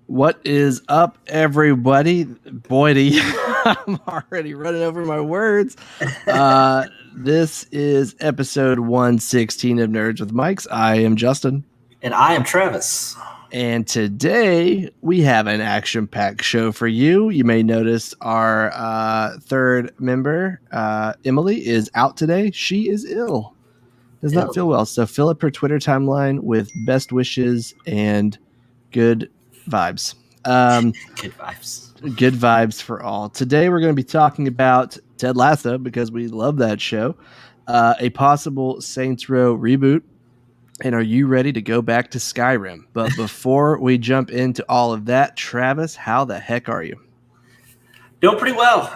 What is up, everybody? Boydie, I'm already running over my words. This is episode 116 of Nerds with Mics. I am Justin. And I am Travis. And today we have an action-packed show for you. You may notice our third member, Emily, is out today. She is ill. Does not feel well. So fill up her Twitter timeline with best wishes and good vibes. Good vibes. Good vibes for all. Today we're going to be talking about Ted Lasso because we love that show. A possible Saints Row reboot. And are you ready to go back to Skyrim? But before we jump into all of that, Travis, how the heck are you? Doing pretty well.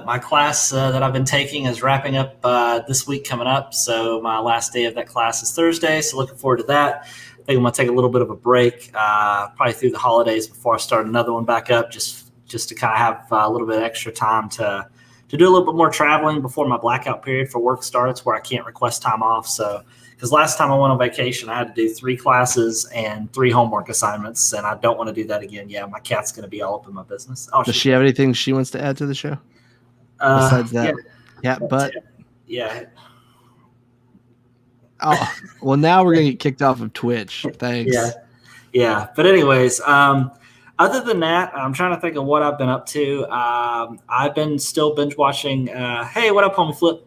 My class that I've been taking is wrapping up this week coming up. So my last day of that class is Thursday. So looking forward to that. I think I'm going to take a little bit of a break, probably through the holidays before I start another one back up, just to kind of have a little bit of extra time to do a little bit more traveling before my blackout period for work starts, where I can't request time off. So, because last time I went on vacation, I had to do 3 classes and 3 homework assignments, and I don't want to do that again. Yeah, my cat's going to be all up in my business. Oh, does she have anything she wants to add to the show besides that? Yeah, cat butt. Yeah. Oh, well, now we're going to get kicked off of Twitch. Thanks. Yeah. But anyways, other than that, I'm trying to think of what I've been up to. I've been still binge watching. Hey, what up, homie Flip?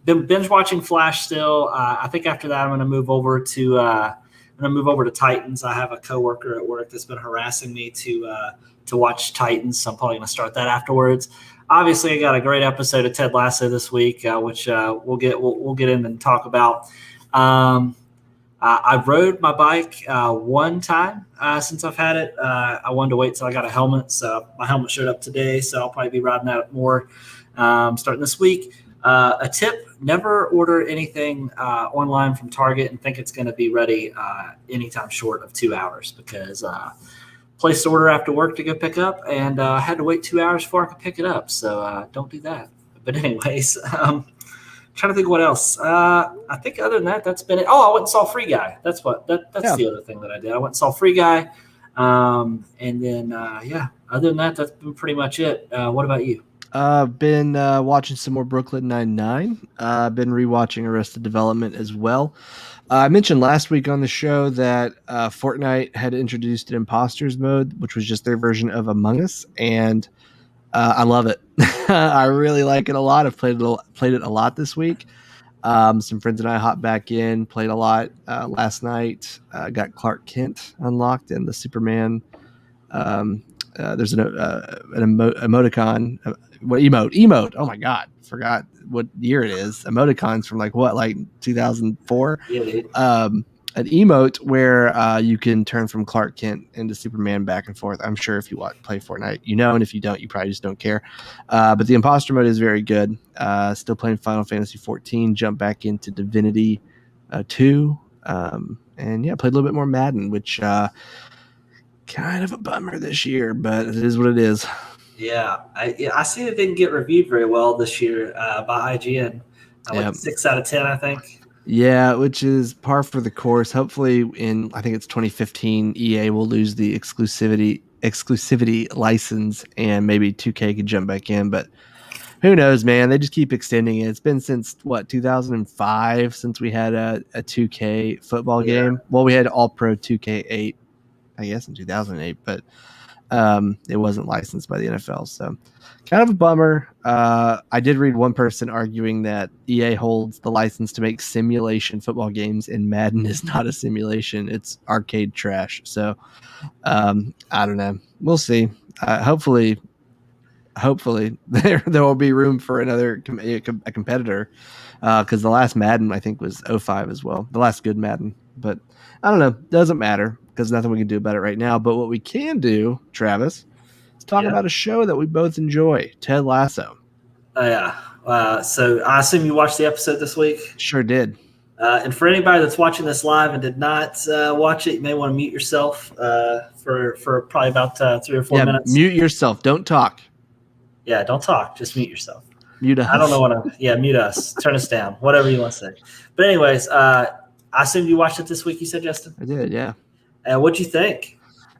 Been binge watching Flash still. I think after that, I'm going to move over to Titans. I have a coworker at work that's been harassing me to watch Titans, so I'm probably going to start that afterwards. Obviously, I got a great episode of Ted Lasso this week, which we'll get in and talk about. I rode my bike one time since I've had it. I wanted to wait till I got a helmet, so my helmet showed up today, so I'll probably be riding that more starting this week. A tip: never order anything online from Target and think it's going to be ready anytime short of 2 hours, because placed order after work to go pick up, and I had to wait 2 hours before I could pick it up. So don't do that. But anyways, trying to think what else. I think other than that, that's been it. Oh, I went and saw Free Guy. That's the other thing that I did. I went and saw Free Guy. And then, other than that, that's been pretty much it. What about you? Been watching some more Brooklyn Nine-Nine. Been rewatching Arrested Development as well. I mentioned last week on the show that Fortnite had introduced an imposters mode, which was just their version of Among Us, and I love it. I really like it a lot. I've played it a lot this week. Some friends and I hopped back in, played a lot last night. Got Clark Kent unlocked and the Superman. There's an emoticon. What emote? Oh my god, forgot what year it is. Emoticons from like 2004. Yeah, an emote where you can turn from Clark Kent into Superman back and forth. I'm sure if you play Fortnite, and if you don't, you probably just don't care. But the imposter mode is very good. Still playing Final Fantasy 14. Jump back into Divinity 2. And played a little bit more Madden, which kind of a bummer this year, but it is what it is. Yeah, I see it didn't get reviewed very well this year by IGN. 6 out of 10, I think. Yeah, which is par for the course. Hopefully I think it's 2015, EA will lose the exclusivity license, and maybe 2K could jump back in, but who knows, man? They just keep extending it. It's been since 2005 since we had a 2K football game. Well, we had All-Pro 2K8, I guess, in 2008, but it wasn't licensed by the NFL, so kind of a bummer. I did read one person arguing that EA holds the license to make simulation football games, and Madden is not a simulation; it's arcade trash. So I don't know. We'll see. Hopefully there will be room for another a competitor, because the last Madden I think was 05 as well, the last good Madden. But I don't know. Doesn't matter, because nothing we can do about it right now. But what we can do, Travis, is talk about a show that we both enjoy, Ted Lasso. So I assume you watched the episode this week? Sure did. And for anybody that's watching this live and did not watch it, you may want to mute yourself for probably about 3 or 4 minutes. Mute yourself. Don't talk. Yeah, don't talk. Just mute yourself. Mute us. I don't know what mute us. Turn us down. Whatever you want to say. But anyways, I assume you watched it this week, you said, Justin? I did, yeah. What'd you think?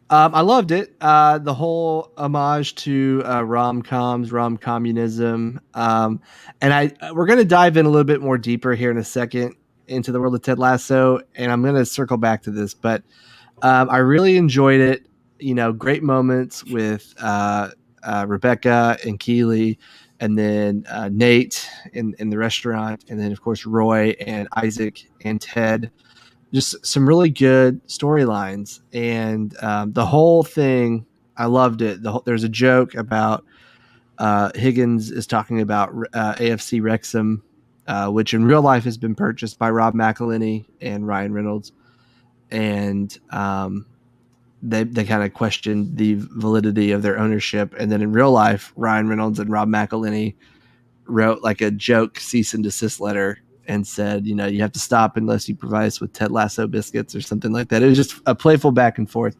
I loved it. The whole homage to rom-coms, rom-communism. And we're going to dive in a little bit more deeper here in a second into the world of Ted Lasso, and I'm going to circle back to this, but I really enjoyed it. Great moments with Rebecca and Keely, and then Nate in the restaurant, and then of course Roy and Isaac and Ted. Just some really good storylines, and the whole thing. I loved it. There's a joke about Higgins is talking about AFC Wrexham, which in real life has been purchased by Rob McElhenney and Ryan Reynolds, and they kind of questioned the validity of their ownership. And then in real life, Ryan Reynolds and Rob McElhenney wrote like a joke cease and desist letter and said, you have to stop unless you provide us with Ted Lasso biscuits or something like that. It was just a playful back and forth.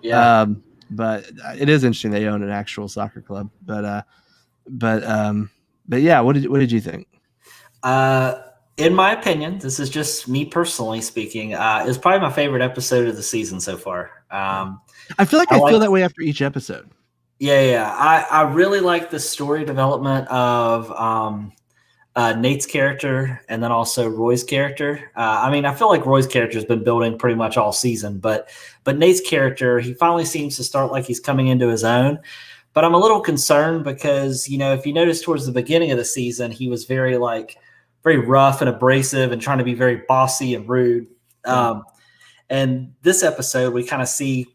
Yeah. But it is interesting they own an actual soccer club. But yeah, what did you think? In my opinion, this is just me personally speaking, is probably my favorite episode of the season so far. I feel like I feel that way after each episode. Yeah. I really like the story development of Nate's character and then also Roy's character. I feel like Roy's character has been building pretty much all season, but Nate's character, he finally seems to start like he's coming into his own. But I'm a little concerned because, if you notice towards the beginning of the season, he was very rough and abrasive and trying to be very bossy and rude. And this episode, we kind of see,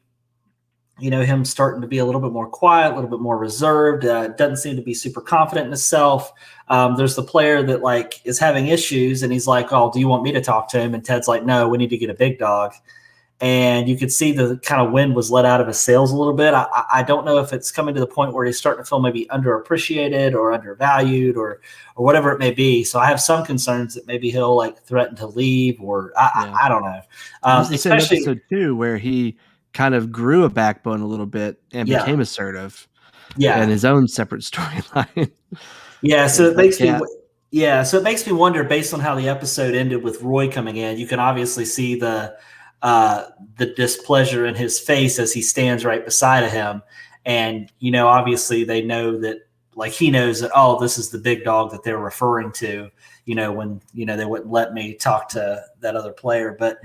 him starting to be a little bit more quiet, a little bit more reserved, doesn't seem to be super confident in himself. There's the player that is having issues and he's like, oh, do you want me to talk to him? And Ted's like, no, we need to get a big dog. And you could see the kind of wind was let out of his sails a little bit. I don't know if it's coming to the point where he's starting to feel maybe underappreciated or undervalued or whatever it may be. So I have some concerns that maybe he'll threaten to leave or I don't know. Especially in episode 2 where he kind of grew a backbone a little bit and became assertive. Yeah. And his own separate storyline. Yeah. So it makes me wonder, based on how the episode ended with Roy coming in, you can obviously see the displeasure in his face as he stands right beside of him. And, obviously they know that he knows that, oh, this is the big dog that they're referring to, when, they wouldn't let me talk to that other player. But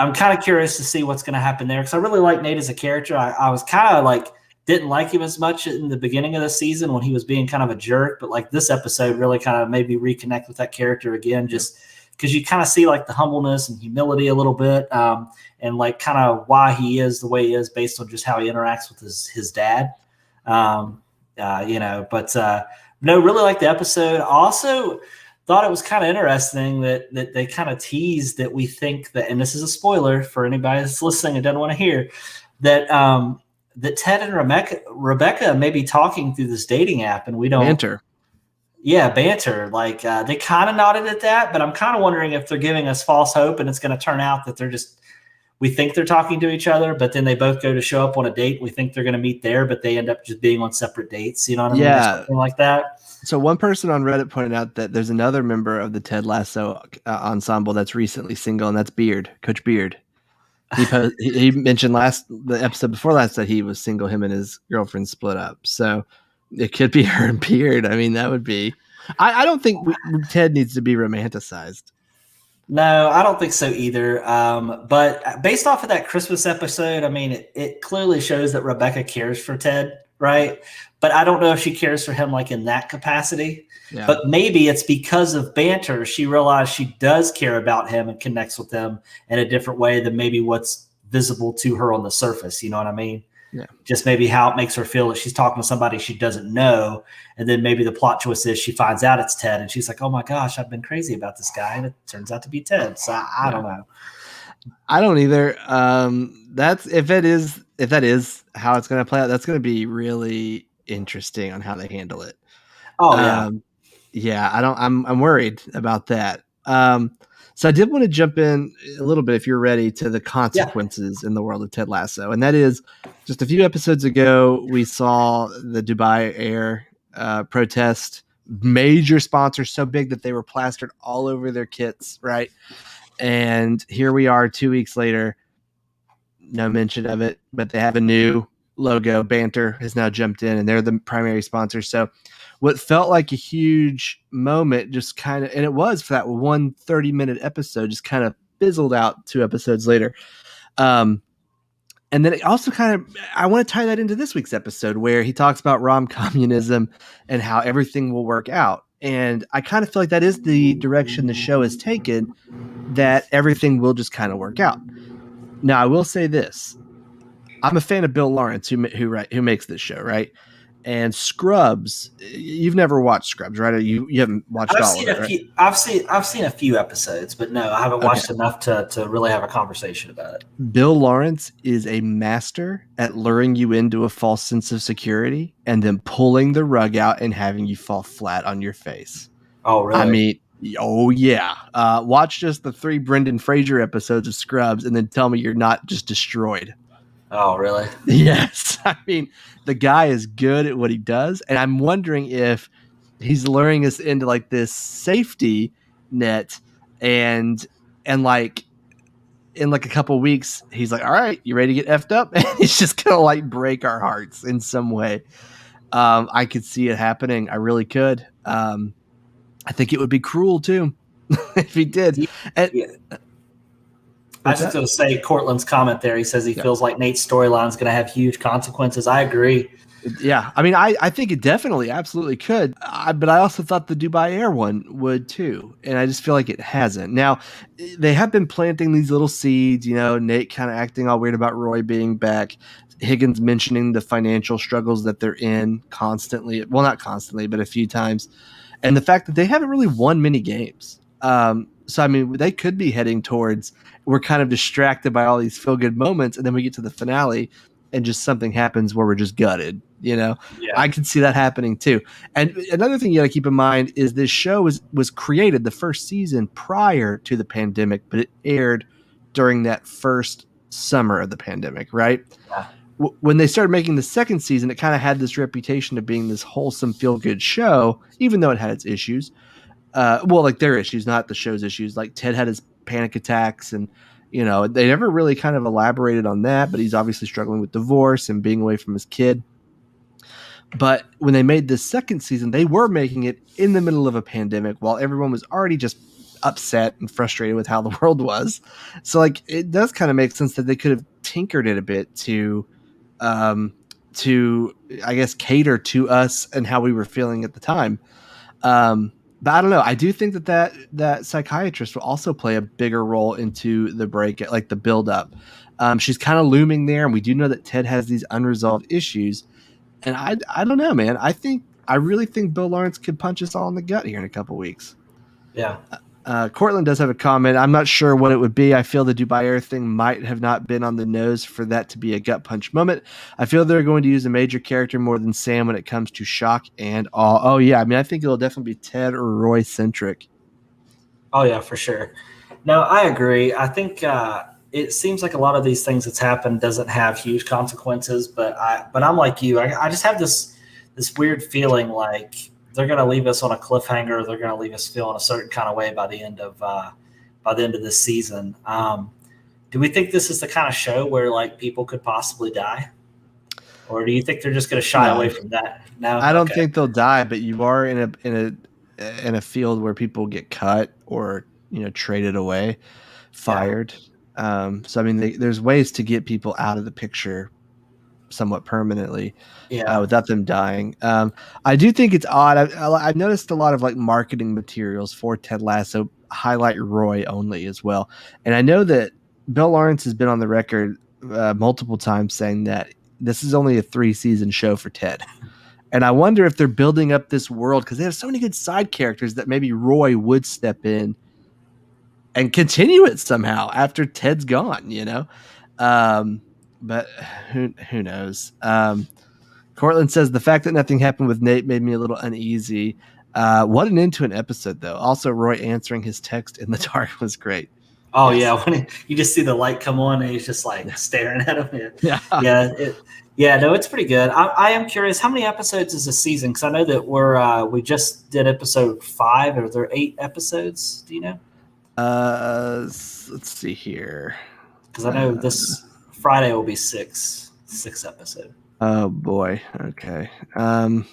I'm kind of curious to see what's going to happen there. Cause I really like Nate as a character. I was kind of didn't like him as much in the beginning of the season when he was being kind of a jerk, but this episode really kind of made me reconnect with that character again, just because you kind of see the humbleness and humility a little bit, and kind of why he is the way he is based on just how he interacts with his dad. No, really like the episode. Also thought it was kind of interesting that they kind of teased that we think that, and this is a spoiler for anybody that's listening and doesn't want to hear, that that Ted and Rebecca may be talking through this dating app, and we don't. Banter. Yeah, banter. They kind of nodded at that, but I'm kind of wondering if they're giving us false hope and it's going to turn out that we think they're talking to each other, but then they both go to show up on a date. We think they're going to meet there, but they end up just being on separate dates. You know what I mean? Yeah. Something like that. So one person on Reddit pointed out that there's another member of the Ted Lasso ensemble that's recently single, and that's Beard, Coach Beard. He mentioned the episode before last that he was single. Him and his girlfriend split up. So it could be her and Beard. I mean, that would be. I don't think Ted needs to be romanticized. No, I don't think so either. But based off of that Christmas episode, I mean, it clearly shows that Rebecca cares for Ted, right? But I don't know if she cares for him in that capacity. Yeah. But maybe it's because of banter. She realized she does care about him and connects with him in a different way than maybe what's visible to her on the surface. You know what I mean? Yeah. Just maybe how it makes her feel that she's talking to somebody she doesn't know. And then maybe the plot twist is she finds out it's Ted and she's like, oh my gosh, I've been crazy about this guy. And it turns out to be Ted. So I don't know. I don't either. If that is how it's going to play out, that's going to be really interesting on how they handle it. Oh yeah. Yeah, I'm worried about that. So I did want to jump in a little bit, if you're ready, to the consequences in the world of Ted Lasso. And that is, just a few episodes ago, we saw the Dubai Air protest. Major sponsors, so big that they were plastered all over their kits, right? And here we are 2 weeks later. no mention of it, but they have a new logo. Banter has now jumped in, and they're the primary sponsor. So what felt like a huge moment just kind of, and it was for that one 30-minute episode, just kind of fizzled out 2 episodes later. And then it also kind of, I want to tie that into this week's episode where he talks about communism and how everything will work out. And I kind of feel like that is the direction the show has taken, that everything will just kind of work out. Now, I will say this. I'm a fan of Bill Lawrence, who makes this show, right? And Scrubs, you've never watched Scrubs, right? You haven't watched all of it, right? I've seen a few episodes, but no, I haven't watched enough to really have a conversation about it. Bill Lawrence is a master at luring you into a false sense of security and then pulling the rug out and having you fall flat on your face. Oh, really? I mean, oh yeah. Watch just the 3 Brendan Fraser episodes of Scrubs and then tell me you're not just destroyed. Oh, really? Yes. I mean, the guy is good at what he does. And I'm wondering if he's luring us into like this safety net and like in like a couple weeks, he's like, all right, you ready to get effed up? And he's just going to like break our hearts in some way. I could see it happening. I really could. I think it would be cruel too if he did. And, I was just going to say Cortland's comment there. He says he feels like Nate's storyline is going to have huge consequences. I agree. Yeah. I mean, I think it definitely absolutely could. But I also thought the Dubai Air one would too. And I just feel like it hasn't. Now, they have been planting these little seeds, Nate kind of acting all weird about Roy being back. Higgins mentioning the financial struggles that they're in constantly. Well, not constantly, but a few times. And the fact that they haven't really won many games. So, I mean, they could be heading towards, we're kind of distracted by all these feel-good moments, and then we get to the finale, and just something happens where we're just gutted, Yeah. I can see that happening, too. And another thing you got to keep in mind is this show was created, the first season, prior to the pandemic, but it aired during that first summer of the pandemic, right? Yeah. When they started making the second season, it kind of had this reputation of being this wholesome, feel-good show, even though it had its issues. Like their issues, not the show's issues. Like Ted had his panic attacks and, they never really kind of elaborated on that, but he's obviously struggling with divorce and being away from his kid. But when they made this second season, they were making it in the middle of a pandemic while everyone was already just upset and frustrated with how the world was. So like, it does kind of make sense that they could have tinkered it a bit to, I guess, cater to us and how we were feeling at the time. But I don't know. I do think that psychiatrist will also play a bigger role into the break, like the build up. She's kind of looming there, and we do know that Ted has these unresolved issues. And I don't know, man. I really think Bill Lawrence could punch us all in the gut here in a couple weeks. Yeah. Cortland does have a comment. I'm not sure what it would be. I feel the Dubai Air thing might have not been on the nose for that to be a gut punch moment. I feel they're going to use a major character more than Sam when it comes to shock and awe. Oh, yeah. I mean, I think it'll definitely be Ted or Roy centric. Oh, yeah, for sure. No, I agree. I think it seems like a lot of these things that's happened doesn't have huge consequences, but I'm like you. I just have this weird feeling like they're going to leave us on a cliffhanger. They're going to leave us feeling a certain kind of way by the end of this season. Do we think this is the kind of show where like people could possibly die, or do you think they're just going to shy away from that? No, I don't think they'll die, but you are in a field where people get cut or traded away, fired. Yeah. So I mean, there's ways to get people out of the picture somewhat permanently without them dying. I do think it's odd. I've noticed a lot of like marketing materials for Ted Lasso highlight Roy only as well. And I know that Bill Lawrence has been on the record multiple times saying that this is only a 3-season show for Ted. And I wonder if they're building up this world because they have so many good side characters that maybe Roy would step in and continue it somehow after Ted's gone, But who knows? Cortland says the fact that nothing happened with Nate made me a little uneasy. What an end to an episode, though. Also, Roy answering his text in the dark was great. Oh, yes. Yeah. When you just see the light come on and he's just like staring at him. Yeah. No, it's pretty good. I am curious, how many episodes is a season? Because I know that we just did episode 5. Are there 8 episodes? Do you know? Let's see here. Because I know this Friday will be six episode. Oh boy. Okay. I'm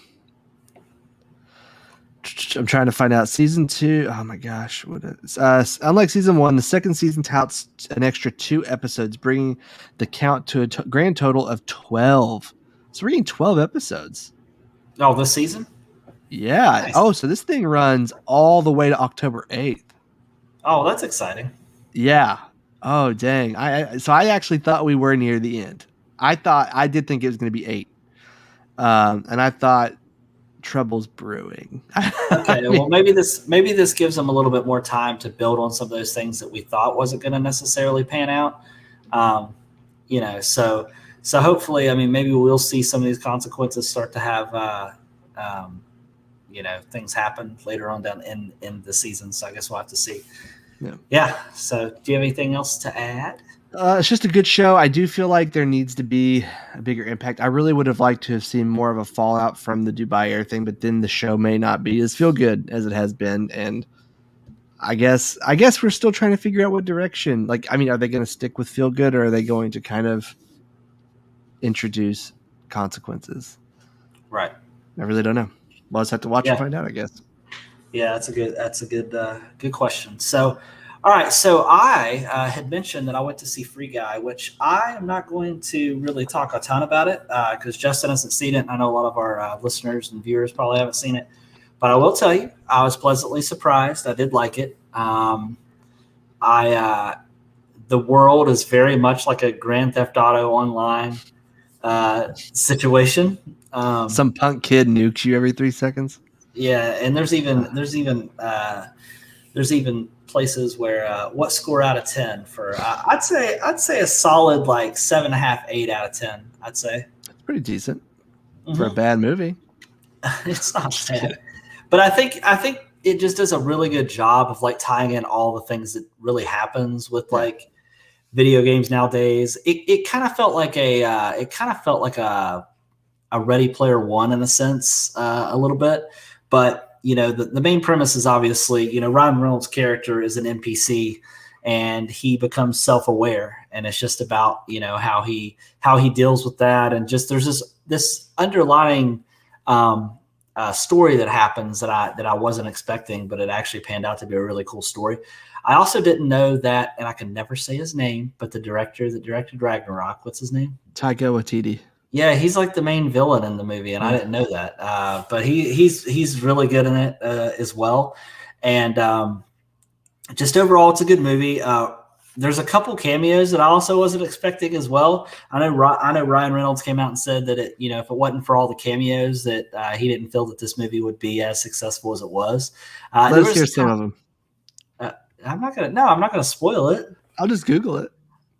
trying to find out season 2. Oh my gosh, what is unlike season 1, the second season touts an extra 2 episodes, bringing the count to a grand total of 12. So we're getting 12 episodes. Oh, this season? Yeah. Nice. Oh, so this thing runs all the way to October 8th. Oh, that's exciting. Yeah. Oh, dang. So I actually thought we were near the end. I did think it was going to be 8. And I thought trouble's brewing. Okay, well maybe this gives them a little bit more time to build on some of those things that we thought wasn't going to necessarily pan out. So hopefully, I mean, maybe we'll see some of these consequences start to have things happen later on down in the season. So I guess we'll have to see. Yeah. So do you have anything else to add? It's just a good show. I do feel like there needs to be a bigger impact. I really would have liked to have seen more of a fallout from the Dubai Air thing, but then the show may not be as feel good as it has been. And I guess we're still trying to figure out what direction. Like, I mean, are they going to stick with feel good, or are they going to kind of introduce consequences? Right. I really don't know. We'll just have to watch and find out, I guess. Yeah, that's a good question. So, all right. So I had mentioned that I went to see Free Guy, which I am not going to really talk a ton about it because Justin hasn't seen it. And I know a lot of our listeners and viewers probably haven't seen it, but I will tell you, I was pleasantly surprised. I did like it. The world is very much like a Grand Theft Auto Online situation. Some punk kid nukes you every 3 seconds. Yeah, and there's even places where what score out of 10 for I'd say a solid like 7.5, 8 out of 10. I'd say that's pretty decent for a bad movie. It's not bad, but I think it just does a really good job of like tying in all the things that really happens with like video games nowadays. It kind of felt like a Ready Player One in a sense, a little bit. But, the main premise is obviously, Ryan Reynolds' character is an NPC and he becomes self-aware. And it's just about, how he deals with that. And just there's this underlying story that happens that I wasn't expecting, but it actually panned out to be a really cool story. I also didn't know that, and I can never say his name, but the director that directed Ragnarok, what's his name? Taika Waititi. Yeah, he's like the main villain in the movie, and I didn't know that. But he's really good in it as well. And just overall, it's a good movie. There's a couple cameos that I also wasn't expecting as well. I know Ryan Reynolds came out and said that if it wasn't for all the cameos, that he didn't feel that this movie would be as successful as it was. Let's hear some of them. I'm not gonna spoil it. I'll just Google it.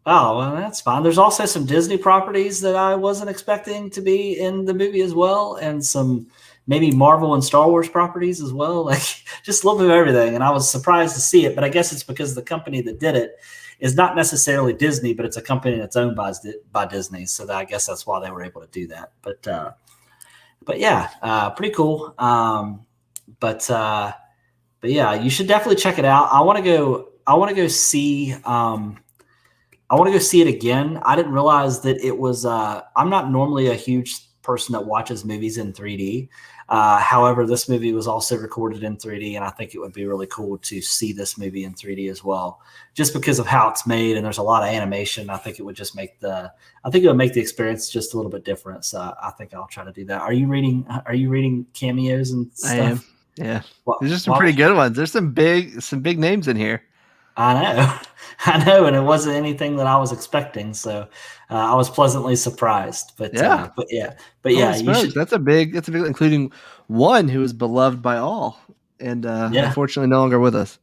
Oh, well, that's fine. There's also some Disney properties that I wasn't expecting to be in the movie as well, and some maybe Marvel and Star Wars properties as well, like just a little bit of everything. And I was surprised to see it, but I guess it's because the company that did it is not necessarily Disney, but it's a company that's owned by Disney. So I guess that's why they were able to do that. But yeah, pretty cool. But yeah, you should definitely check it out. I want to go see. I want to go see it again. I didn't realize that it was. I'm not normally a huge person that watches movies in 3D. However, this movie was also recorded in 3D, and I think it would be really cool to see this movie in 3D as well, just because of how it's made. And there's a lot of animation. I think it would just make the experience just a little bit different. So I think I'll try to do that. Are you reading cameos and stuff? I am. Yeah, there's just some pretty good ones. There's some big names in here. I know, and it wasn't anything that I was expecting, so I was pleasantly surprised. But yeah, you should. That's a big, including one who is beloved by all, and unfortunately no longer with us.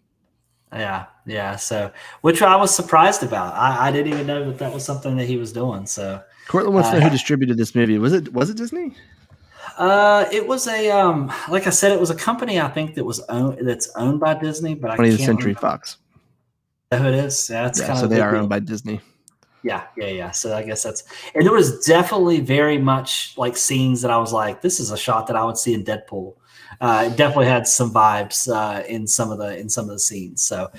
Yeah. So, which I was surprised about. I didn't even know that was something that he was doing. So, Cortland wants to know who distributed this movie. Was it Disney? It was like I said, it was a company I think that's owned by Disney, but 20th Century Fox. Is that who it is? Yeah, it's kind of. So they are owned by Disney. Yeah. So I guess and there was definitely very much like scenes that I was like, this is a shot that I would see in Deadpool. It definitely had some vibes in some of the scenes. So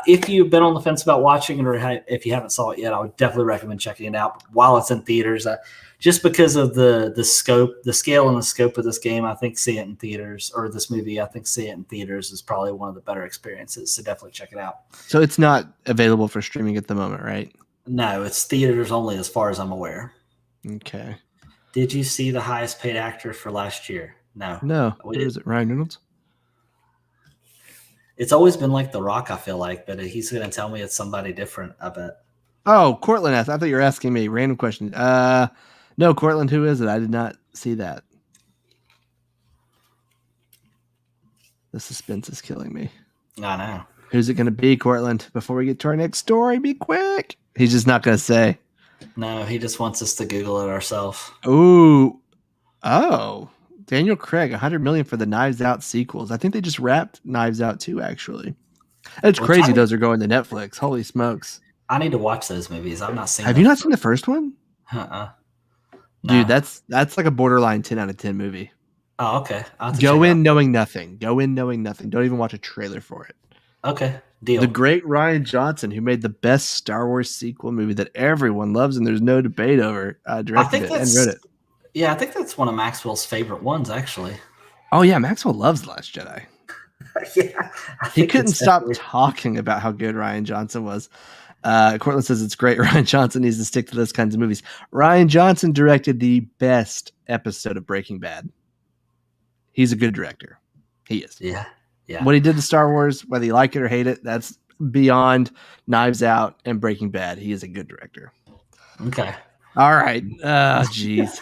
if you've been on the fence about watching it, or if you haven't saw it yet, I would definitely recommend checking it out while it's in theaters. Just because of the scope, the scale and the scope of this game, I think seeing it in theaters, or this movie, I think seeing it in theaters is probably one of the better experiences. So definitely check it out. So it's not available for streaming at the moment, right? No, it's theaters only as far as I'm aware. Okay. Did you see the highest paid actor for last year? No. Who is it? Ryan Reynolds? It's always been like The Rock, I feel like, but he's going to tell me it's somebody different, I bet. Oh, Cortland asked. I thought you were asking me. Random question. No, Cortland, who is it? I did not see that. The suspense is killing me. I know. Who's it going to be, Cortland? Before we get to our next story, be quick. He's just not going to say. No, he just wants us to Google it ourselves. Ooh. Oh. Daniel Craig, $100 million for the Knives Out sequels. I think they just wrapped Knives Out 2, actually. It's crazy those are going to Netflix. Holy smokes. I need to watch those movies. I've not seen Have you not seen the first one? No. Dude, that's like a borderline 10 out of 10 movie. Oh, okay. Go in knowing nothing. Don't even watch a trailer for it. Okay, deal. The great Ryan Johnson, who made the best Star Wars sequel movie that everyone loves and there's no debate over, directed it and wrote it. Yeah, I think that's one of Maxwell's favorite ones, actually. Oh, yeah, Maxwell loves The Last Jedi. Yeah. He couldn't stop talking about how good Ryan Johnson was. Cortland says it's great. Ryan Johnson needs to stick to those kinds of movies. Ryan Johnson directed the best episode of Breaking Bad. He's a good director. He is. Yeah. What he did to Star Wars, whether you like it or hate it, that's beyond Knives Out and Breaking Bad. He is a good director. Okay. All right. Jeez.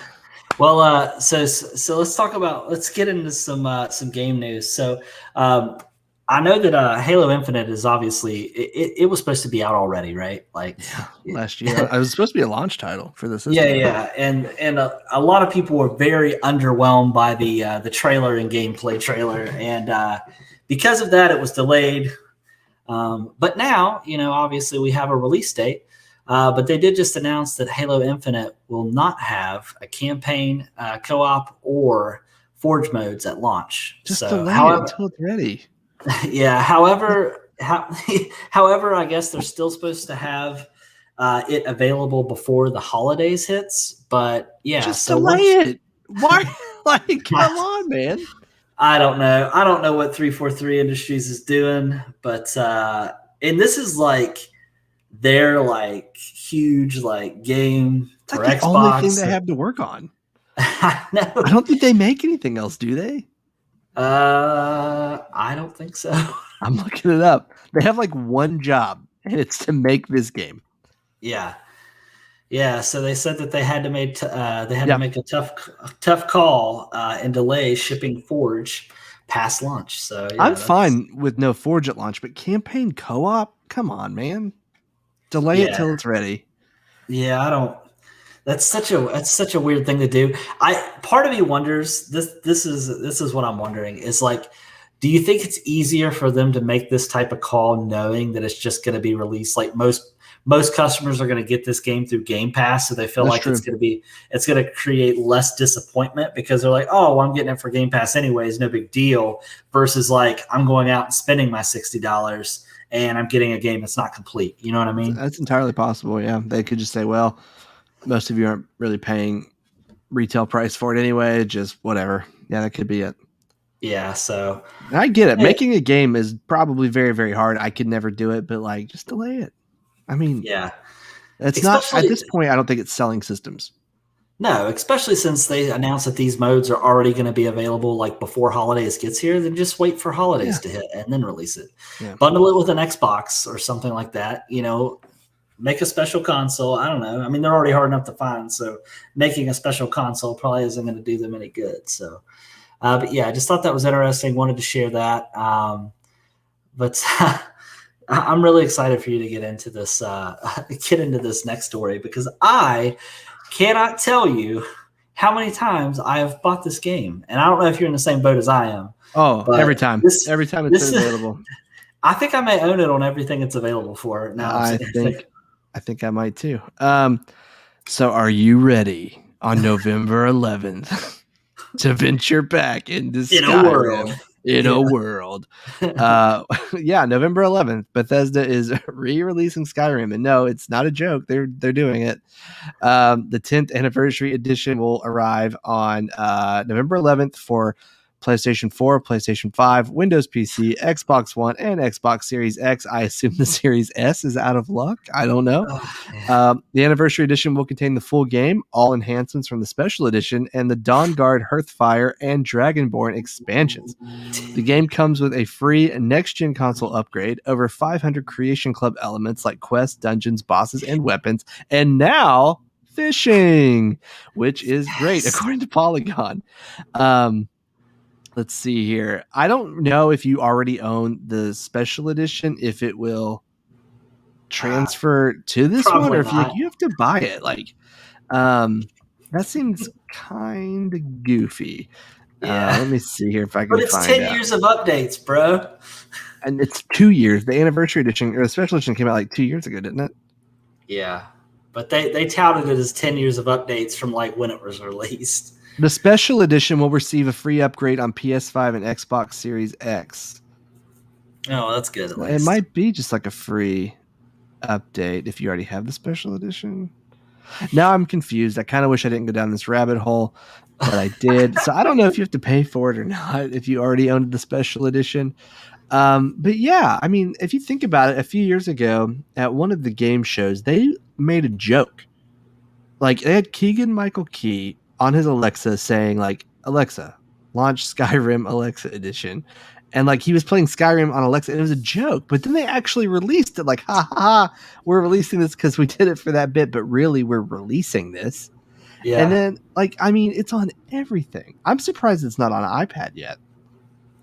Well, so let's get into some game news. So, I know that Halo Infinite is obviously it was supposed to be out already, right? Like last year, it was supposed to be a launch title for the system. Yeah, and a lot of people were very underwhelmed by the trailer and gameplay trailer, and because of that, it was delayed. But now, obviously we have a release date. But they did just announce that Halo Infinite will not have a campaign, co-op, or Forge modes at launch. Just delay it until it's ready. Yeah. However, I guess they're still supposed to have it available before the holidays hits. But yeah, just delay it. Why? Come on, man. I don't know what 343 Industries is doing, but and this is like their huge game for Xbox. The only thing they have to work on. I know. I don't think they make anything else, do they? I don't think so. I'm looking it up. They have one job, and it's to make this game. Yeah. So they said that they had to make a tough call and delay shipping Forge past launch. So yeah, I'm fine with no Forge at launch, but campaign co-op, come on, man. Delay it till it's ready. Yeah, I don't. That's such a weird thing to do. Part of me wonders. This is what I'm wondering is do you think it's easier for them to make this type of call knowing that it's just going to be released? Most customers are going to get this game through Game Pass, so they feel it's going to create less disappointment because they're like, oh, well, I'm getting it for Game Pass anyways, no big deal. Versus I'm going out and spending my $60 and I'm getting a game that's not complete. You know what I mean? That's entirely possible. Yeah, they could just say, well, most of you aren't really paying retail price for it anyway. Just whatever. Yeah, that could be it. Yeah, so I get it. Making a game is probably very, very hard. I could never do it, but just delay it. I mean, yeah, it's not at this point. I don't think it's selling systems. No, especially since they announced that these modes are already going to be available before holidays gets here. Then just wait for holidays to hit and then release it. Yeah. Bundle it with an Xbox or something like that. Make a special console. I don't know. I mean, they're already hard enough to find, so making a special console probably isn't going to do them any good. So, but yeah, I just thought that was interesting. Wanted to share that. But I'm really excited for you to get into this next story because I cannot tell you how many times I have bought this game, and I don't know if you're in the same boat as I am. Oh, every time it's available. I think I may own it on everything it's available for now. I I think I might too. So are you ready on November 11th to venture back into In a world. Skyrim in a world? Yeah, November 11th, Bethesda is re-releasing Skyrim, and no, it's not a joke. They're doing it. The 10th anniversary edition will arrive on November 11th for PlayStation 4, PlayStation 5, Windows PC, Xbox One, and Xbox Series X. I assume the Series S is out of luck. I don't know. The anniversary edition will contain the full game, all enhancements from the special edition, and the Dawnguard, Hearthfire, and Dragonborn expansions. The game comes with a free next-gen console upgrade, over 500 Creation Club elements like quests, dungeons, bosses, and weapons, and now fishing, which is great, according to Polygon. Let's see here. I don't know if you already own the special edition, if it will transfer to this one, or if you have to buy it. Like, that seems kind of goofy. Yeah. Let me see here if I can But it's find 10 out. years of updates, bro. And it's 2 years. The anniversary edition or the special edition came out like 2 years ago, didn't it? Yeah. But they touted it as 10 years of updates from like when it was released. The special edition will receive a free upgrade on PS5 and Xbox Series X. Oh, that's good at least. It might be just like a free update if you already have the special edition. Now I'm confused. I kind of wish I didn't go down this rabbit hole, but I did. So I don't know if you have to pay for it or not if you already owned the special edition. But yeah, I mean, if you think about it, a few years ago at one of the game shows, they made a joke. Like, they had Keegan-Michael Key on his Alexa saying, like, Alexa, launch Skyrim Alexa Edition. And, like, he was playing Skyrim on Alexa, and it was a joke. But then they actually released it, like, ha, ha, ha, we're releasing this because we did it for that bit, but really, we're releasing this. Yeah. And then, like, I mean, it's on everything. I'm surprised it's not on iPad yet.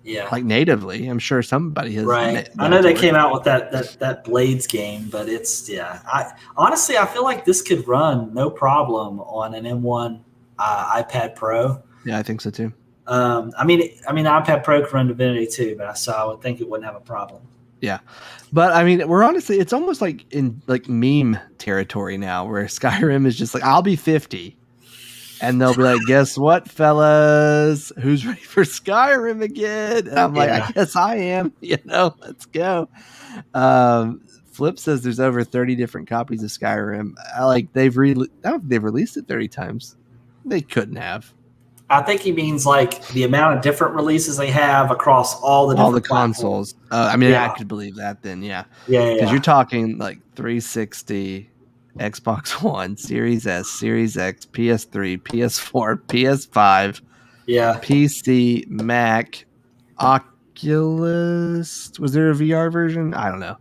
Yeah. Like, natively. I'm sure somebody has. Right. I know they came out with that Blades game, but it's, yeah. Honestly, I feel like this could run no problem on an M1 iPad Pro. Yeah, I think so too. I mean, iPad Pro can run Divinity too, but I would think it wouldn't have a problem. Yeah, but I mean, it's almost like in like meme territory now, where Skyrim is just like, I'll be 50, and they'll be like, guess what, fellas, who's ready for Skyrim again? And I'm like, I guess I am. Let's go. Flip says there's over 30 different copies of Skyrim. I don't think they've released it 30 times. They couldn't have. I think he means like the amount of different releases they have across all the consoles. I could believe that then. Yeah. Because you're talking like 360, Xbox One, Series S, Series X, PS3, PS4, PS5, PC, Mac, Oculus. Was there a VR version? I don't know.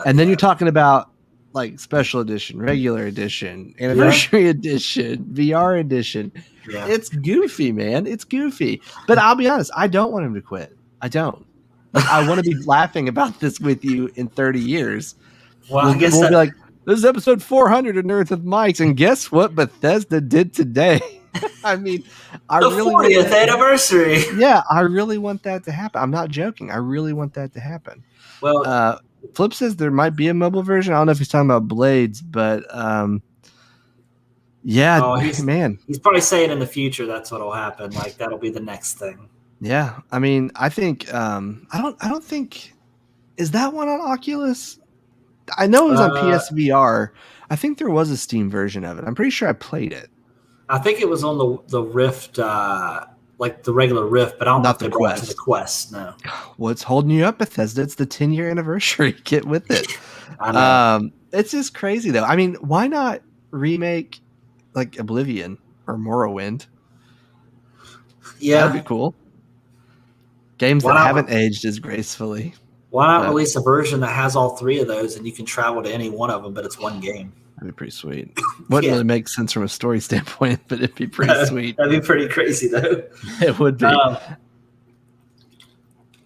And then you're talking about like special edition, regular edition, anniversary edition, VR edition. Yeah. It's goofy, man. It's goofy. But I'll be honest, I don't want him to quit. I don't. Like, I want to be laughing about this with you in 30 years. Well, I guess we'll be like, this is episode 400 of Nerds with Mics, and guess what Bethesda did today? I mean, the 40th anniversary. Yeah, I really want that to happen. I'm not joking. I really want that to happen. Well, Flip says there might be a mobile version. I don't know if he's talking about Blades, but man, he's probably saying in the future that's what'll happen. Like, that'll be the next thing. Yeah, I mean, I think I don't think, is that one on Oculus? I know it was on PSVR. I think there was a Steam version of it. I'm pretty sure I played it. I think it was on the Rift, like the regular Rift, but I don't know if they brought it to the Quest. No. What's holding you up, Bethesda? It's the 10-year anniversary. Get with it. I know. It's just crazy though. I mean, why not remake like Oblivion or Morrowind? Yeah, that'd be cool. Games that haven't aged as gracefully. Why not release a version that has all three of those and you can travel to any one of them, but it's one game? That'd be pretty sweet. Wouldn't really make sense from a story standpoint, but it'd be pretty sweet. That'd be pretty crazy, though. It would be.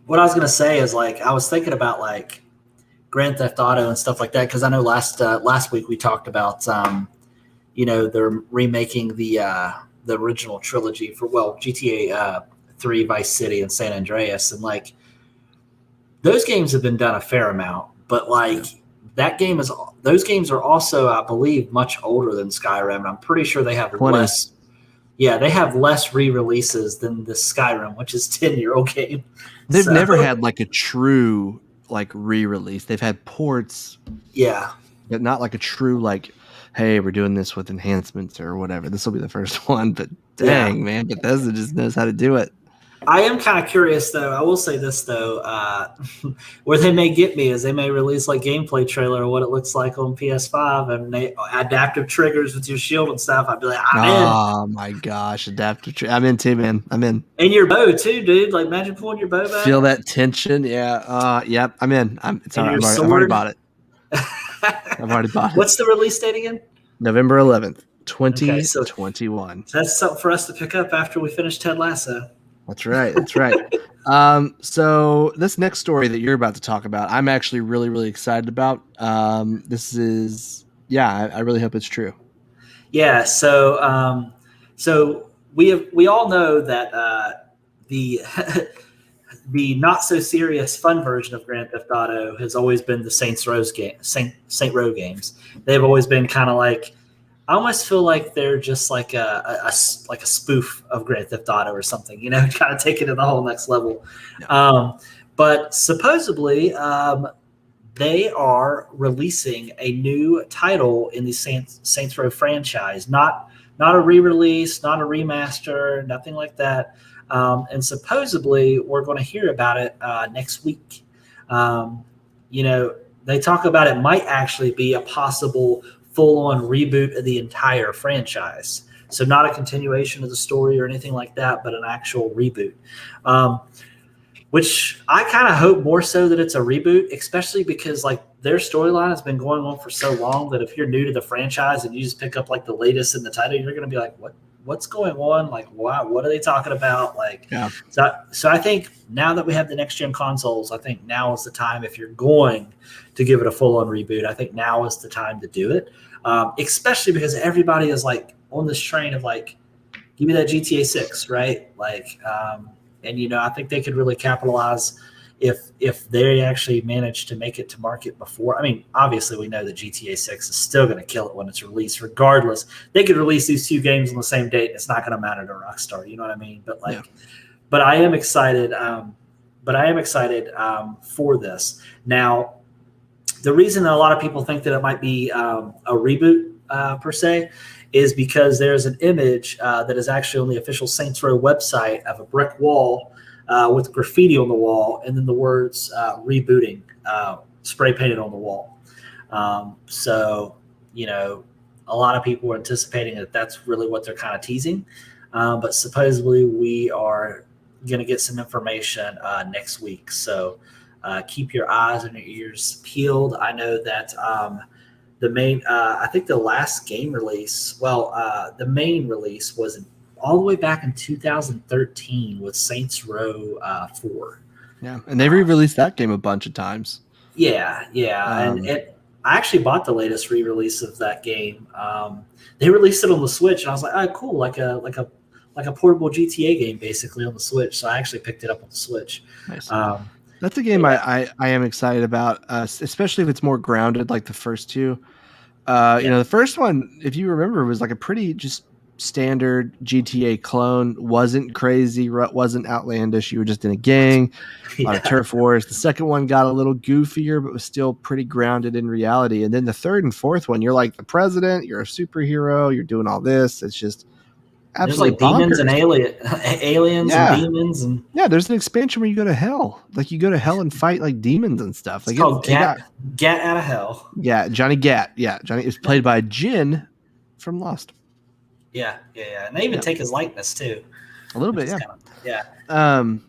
What I was going to say is, like, I was thinking about, like, Grand Theft Auto and stuff like that, because I know last week we talked about, they're remaking the original trilogy for, GTA 3, Vice City, and San Andreas, and, like, those games have been done a fair amount, but, like, those games are also, I believe, much older than Skyrim. And I'm pretty sure they have 20. less. Yeah, they have less re-releases than the Skyrim, which is 10-year-old game. They've never had like a true like re-release. They've had ports, yeah, but not like a true like, hey, we're doing this with enhancements or whatever. This will be the first one. But dang, man, Bethesda just knows how to do it. I am kind of curious, though. I will say this, though. Where they may get me is they may release like gameplay trailer of what it looks like on PS5 and adaptive triggers with your shield and stuff. I'd be like, I'm in. Oh my gosh, adaptive I'm in too, man. I'm in. And your bow too, dude. Like, imagine pulling your bow back. Feel that tension, yeah. Yep, I'm in. It's all right. I've already bought it. I've already bought it. What's the release date again? November 11th, 2021. Okay, so that's something for us to pick up after we finish Ted Lasso. That's right. So this next story that you're about to talk about, I'm actually really, really excited about. This is, I really hope it's true. Yeah. So we all know that the the not so serious fun version of Grand Theft Auto has always been the Saint Row games. They've always been kind of like, I almost feel like they're just like a spoof of Grand Theft Auto or something, kind of take it to the whole next level. Yeah. But supposedly they are releasing a new title in the Saints Row franchise, not a re-release, not a remaster, nothing like that. And supposedly we're going to hear about it next week. They talk about it might actually be a possible full-on reboot of the entire franchise. So not a continuation of the story or anything like that, but an actual reboot. Which I kind of hope more so that it's a reboot, especially because like their storyline has been going on for so long that if you're new to the franchise and you just pick up like the latest in the title, you're going to be like, what's going on? Like, what are they talking about? Like, yeah. So I think now that we have the next gen consoles, I think now is the time. If you're going to give it a full on reboot, I think now is the time to do it. Especially because everybody is like on this train of like, give me that GTA 6, right? Like, and I think they could really capitalize if they actually manage to make it to market before. I mean, obviously we know that GTA 6 is still going to kill it when it's released, regardless. They could release these two games on the same date. And it's not going to matter to Rockstar. You know what I mean? But but I am excited. For this. Now, the reason that a lot of people think that it might be a reboot per se is because there's an image that is actually on the official Saints Row website of a brick wall with graffiti on the wall, and then the words rebooting spray painted on the wall. So, a lot of people are anticipating that that's really what they're kind of teasing. But supposedly we are going to get some information next week. So keep your eyes and your ears peeled. I know that the main, I think the last game release, the main release was all the way back in 2013 with Saints Row 4. Yeah, and they re-released that game a bunch of times. Yeah. And I actually bought the latest re-release of that game. They released it on the Switch, and I was like, oh, cool, like a portable GTA game basically on the Switch. So I actually picked it up on the Switch. Nice. That's a game I am excited about, especially if it's more grounded like the first two. The first one, if you remember, was like a pretty just standard GTA clone. Wasn't crazy, wasn't outlandish. You were just in a gang, a lot of turf wars. The second one got a little goofier, but was still pretty grounded in reality. And then the third and fourth one, you're like the president, you're a superhero, you're doing all this. It's just absolutely there's like demons and aliens and demons and there's an expansion where you go to hell. Like you go to hell and fight like demons and stuff. Like it's called Gat out of Hell. Yeah, Johnny Gat. Yeah, Johnny is played by Jin from Lost. Yeah. And they even take his likeness too. A little bit, yeah.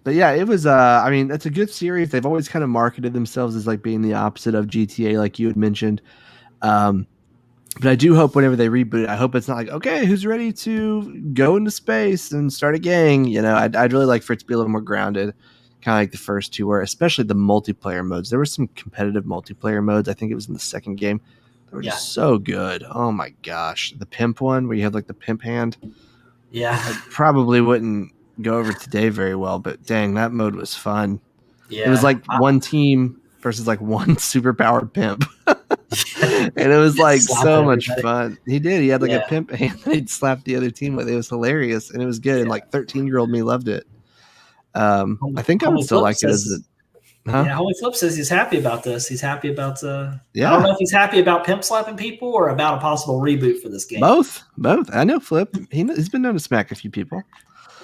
But yeah, it was that's a good series. They've always kind of marketed themselves as like being the opposite of GTA, like you had mentioned. But I do hope whenever they reboot it, I hope it's not like, okay, who's ready to go into space and start a gang? I'd really like for it to be a little more grounded, kind of like the first two were, especially the multiplayer modes. There were some competitive multiplayer modes. I think it was in the second game. They were just so good. Oh my gosh. The pimp one where you have like the pimp hand. Yeah. I probably wouldn't go over today very well, but dang, that mode was fun. Yeah. It was like one team versus like one super powered pimp. And it was like Slap so much everybody. fun. He did. He had like a Yeah. pimp hand that he'd slap the other team with. It was hilarious and it was good. And Yeah. like 13-year-old me loved it. I Homie, think I would Homie still Flip like it as says, a, huh? yeah, Homie Flip says he's happy about this. He's happy about, I don't Yeah, know if he's happy about pimp slapping people or about a possible reboot for this game. both. I know Flip. He's been known to smack a few people.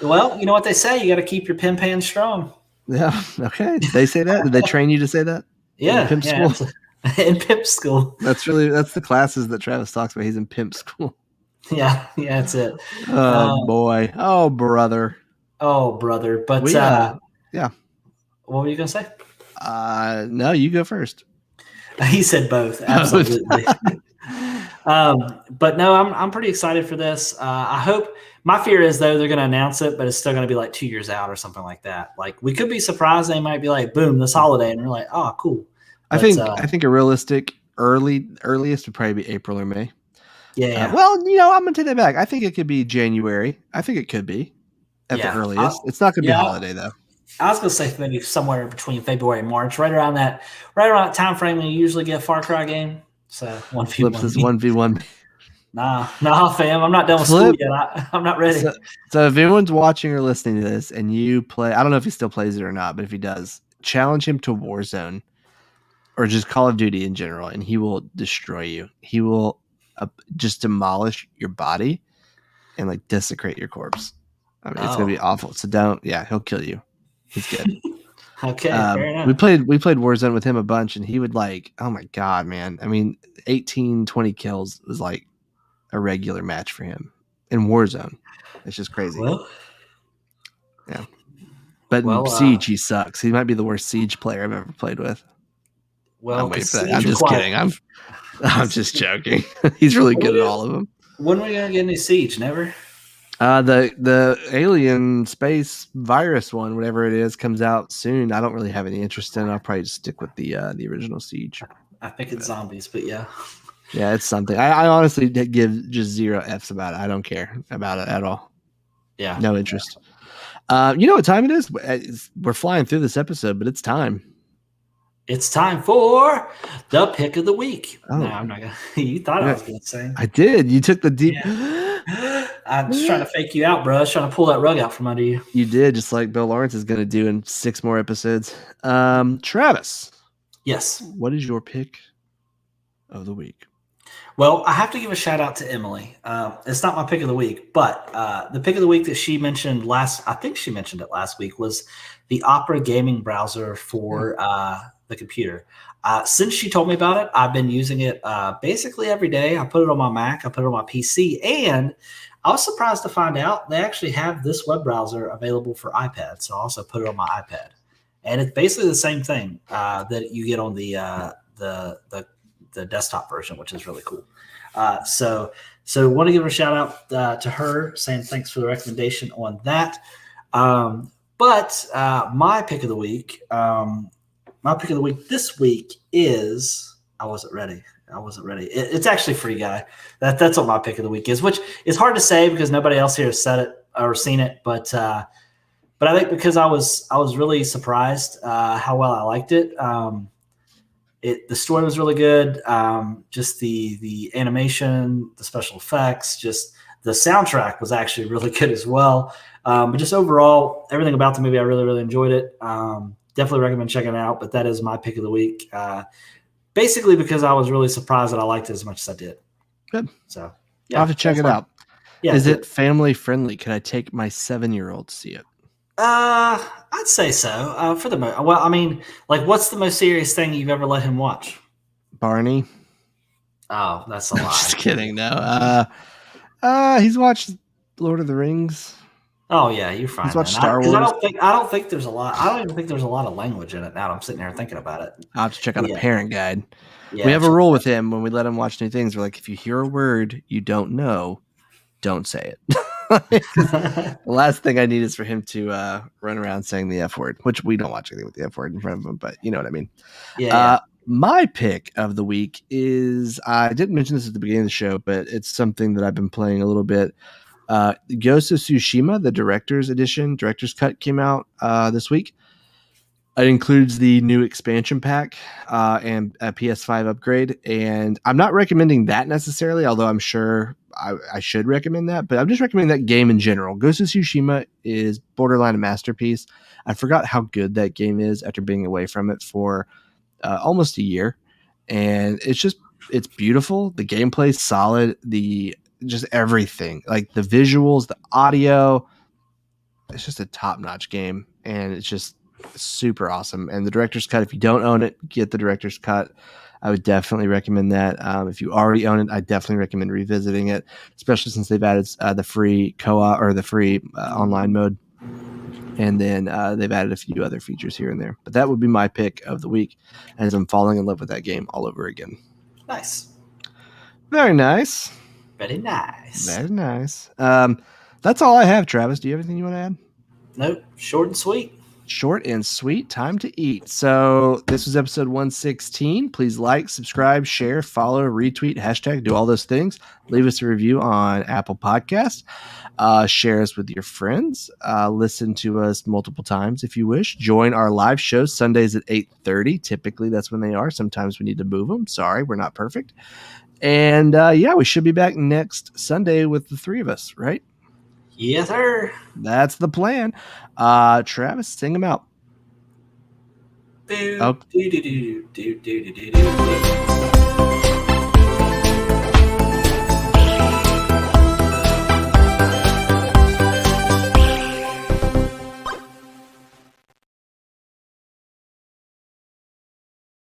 Well, you know what they say. You got to keep your pimp hand strong. Yeah. Okay. They say that. Did they train you to say that? In Yeah. pimp Yeah. school? In pimp school. That's the classes that Travis talks about. He's in pimp school. Yeah. Yeah. That's it. Oh boy. Oh brother. Oh, brother. But We yeah. what were you going to say? No, you go first. He said both. Absolutely. But no, I'm pretty excited for this. I hope. My fear is though they're going to announce it, but it's still going to be like 2 years out or something like that. Like we could be surprised. They might be like, boom, this holiday, and we're like, oh, cool. But, I think a realistic earliest would probably be April or May. Yeah. Well, I'm gonna take that back. I think it could be January. I think it could be at the earliest. It's not gonna be a holiday though. I was gonna say maybe somewhere between February and March, right around that time frame when you usually get a Far Cry game. So 1v1. Flips is 1v1. Nah, fam. I'm not done with school yet. I'm not ready. So if anyone's watching or listening to this and you play, I don't know if he still plays it or not, but if he does, challenge him to Warzone or just Call of Duty in general, and he will destroy you. He will just demolish your body and like desecrate your corpse. I mean, it's gonna be awful. So don't. Yeah, he'll kill you. He's good. Okay, fair enough. We played Warzone with him a bunch, and he would like, oh my god, man. I mean, 18, 20 kills was like a regular match for him in Warzone. It's just crazy. Well, yeah. But in Siege, he sucks. He might be the worst Siege player I've ever played with. Well, I'm just kidding. I'm just joking. He's really good at all of them. When are we gonna get any Siege? Never. The alien space virus one, whatever it is, comes out soon. I don't really have any interest in it. I'll probably just stick with the original Siege. I think it's zombies, but yeah. Yeah, it's something. I honestly give just 0 F's about it. I don't care about it at all. Yeah. No interest. You know what time it is? We're flying through this episode, but it's time. It's time for the pick of the week. Oh. No, I'm not gonna. You thought I was gonna say. I did. You took the deep. Yeah. I'm just trying to fake you out, bro. I was trying to pull that rug out from under you. You did, just like Bill Lawrence is going to do in 6 more episodes. Travis. Yes. What is your pick of the week? Well, I have to give a shout out to Emily. It's not my pick of the week, but the pick of the week that she mentioned I think she mentioned it last week, was the Opera gaming browser for the computer. Since she told me about it, I've been using it basically every day. I put it on my Mac, I put it on my PC, and I was surprised to find out they actually have this web browser available for iPad. So I also put it on my iPad, and it's basically the same thing that you get on the desktop version, which is really cool. So want to give a shout out to her, saying thanks for the recommendation on that. But my pick of the week, this week is I wasn't ready. It's actually Free Guy. That's what my pick of the week is, which is hard to say because nobody else here has said it or seen it. But I think because I was really surprised how well I liked it. The story was really good. Just the animation, the special effects, just the soundtrack was actually really good as well. But just overall, everything about the movie, I really, really enjoyed it. Definitely recommend checking it out. But that is my pick of the week. Basically because I was really surprised that I liked it as much as I did. Good. So yeah, I'll have to check it out. Yeah, is it family friendly? Can I take my 7-year-old to see it? I'd say so. For the most, well, I mean, like, what's the most serious thing you've ever let him watch? Barney. Oh, that's a lie. Just kidding. No. He's watched Lord of the Rings. Oh yeah, you're fine. He's watched Star Wars. I don't think there's a lot. I don't even think there's a lot of language in it. Now that I'm sitting here thinking about it. I'll have to check out a parent guide. Yeah, we have a rule with him when we let him watch new things. We're like, if you hear a word you don't know, don't say it. The last thing I need is for him to run around saying the F word, which we don't watch anything with the F word in front of him, but you know what I mean. Yeah. My pick of the week is, I didn't mention this at the beginning of the show, but it's something that I've been playing a little bit. Ghost of Tsushima, the director's cut came out this week. It includes the new expansion pack and a PS5 upgrade. And I'm not recommending that necessarily, although I'm sure I should recommend that. But I'm just recommending that game in general. Ghost of Tsushima is borderline a masterpiece. I forgot how good that game is after being away from it for almost a year. And it's beautiful. The gameplay's solid. Just everything, like the visuals, the audio. It's just a top-notch game, and it's just super awesome. And the director's cut, if you don't own it, get the director's cut. I would definitely recommend that. If you already own it, I definitely recommend revisiting it, especially since they've added the free co-op or the free online mode. And then they've added a few other features here and there. But that would be my pick of the week, as I'm falling in love with that game all over again. Nice. Very nice. Very nice. Very nice. That's all I have, Travis. Do you have anything you want to add? Nope. Short and sweet. Short and sweet. Time to eat. So this was episode 116. Please like, subscribe, share, follow, retweet, hashtag, do all those things. Leave us a review on Apple Podcasts. Share us with your friends. Listen to us multiple times if you wish. Join our live shows Sundays at 8:30. Typically, that's when they are. Sometimes we need to move them. Sorry, we're not perfect. And we should be back next Sunday with the three of us, right? Yes, sir. That's the plan. Travis, sing them out. Do, do, do, do, do, do, do, do, do.